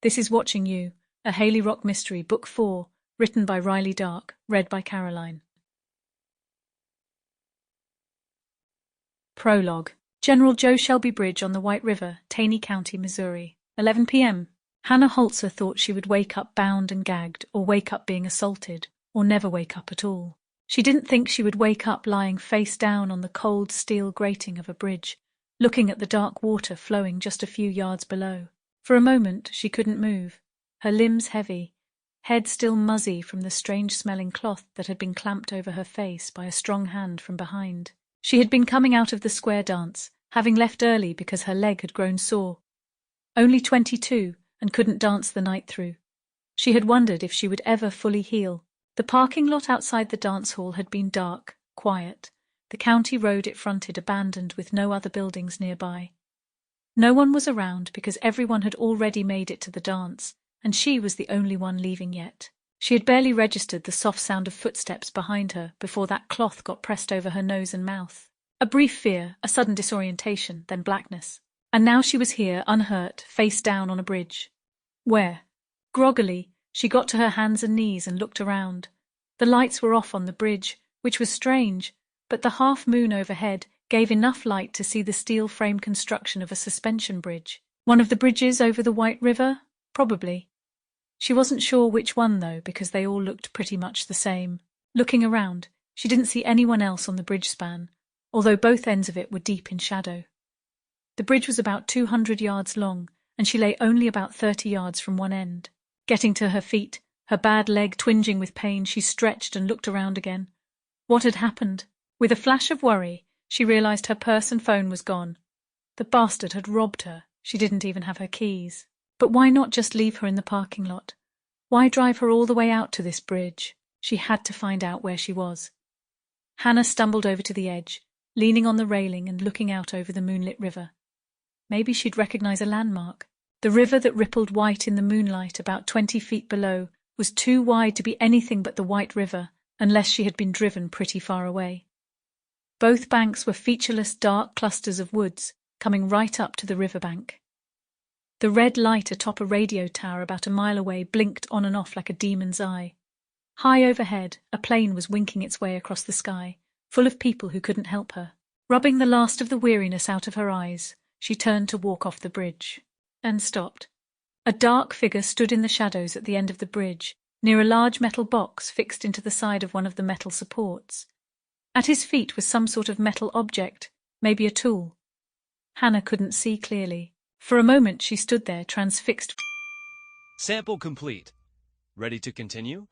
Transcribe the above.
This is Watching You, a Hailey rock mystery, Book 4, written by Rylie Dark, read by Caroline. Prologue. General Joe Shelby Bridge on the White River, Taney County, Missouri. 11 p.m. Hannah Holzer thought she would wake up bound and gagged, or wake up being assaulted, or never wake up at all. She didn't think she would wake up lying face down on the cold steel grating of a bridge, looking at the dark water flowing just a few yards below. For a moment she couldn't move, her limbs heavy, head still muzzy from the strange-smelling cloth that had been clamped over her face by a strong hand from behind. She had been coming out of the square dance, having left early because her leg had grown sore. Only 22, and couldn't dance the night through. She had wondered if she would ever fully heal. The parking lot outside the dance hall had been dark, quiet. The county road it fronted abandoned with no other buildings nearby. No one was around because everyone had already made it to the dance, and she was the only one leaving yet. She had barely registered the soft sound of footsteps behind her before that cloth got pressed over her nose and mouth. A brief fear, a sudden disorientation, then blackness. And now she was here, unhurt, face down on a bridge. Where? Groggily, she got to her hands and knees and looked around. The lights were off on the bridge, which was strange, but the half-moon overhead gave enough light to see the steel frame construction of a suspension bridge. One of the bridges over the White River? Probably. She wasn't sure which one, though, because they all looked pretty much the same. Looking around, she didn't see anyone else on the bridge span, although both ends of it were deep in shadow. The bridge was about 200 yards long, and she lay only about 30 yards from one end. Getting to her feet, her bad leg twinging with pain, she stretched and looked around again. What had happened? With a flash of worry, she realized her purse and phone was gone. The bastard had robbed her. She didn't even have her keys. But why not just leave her in the parking lot? Why drive her all the way out to this bridge? She had to find out where she was. Hannah stumbled over to the edge, leaning on the railing and looking out over the moonlit river. Maybe she'd recognize a landmark. The river that rippled white in the moonlight about 20 feet below was too wide to be anything but the White River, unless she had been driven pretty far away. Both banks were featureless dark clusters of woods, coming right up to the riverbank. The red light atop a radio tower about a mile away blinked on and off like a demon's eye. High overhead, a plane was winking its way across the sky, full of people who couldn't help her. Rubbing the last of the weariness out of her eyes, she turned to walk off the bridge. And stopped. A dark figure stood in the shadows at the end of the bridge, near a large metal box fixed into the side of one of the metal supports. At his feet was some sort of metal object, maybe a tool. Hannah couldn't see clearly. For a moment she stood there, transfixed. Sample complete. Ready to continue?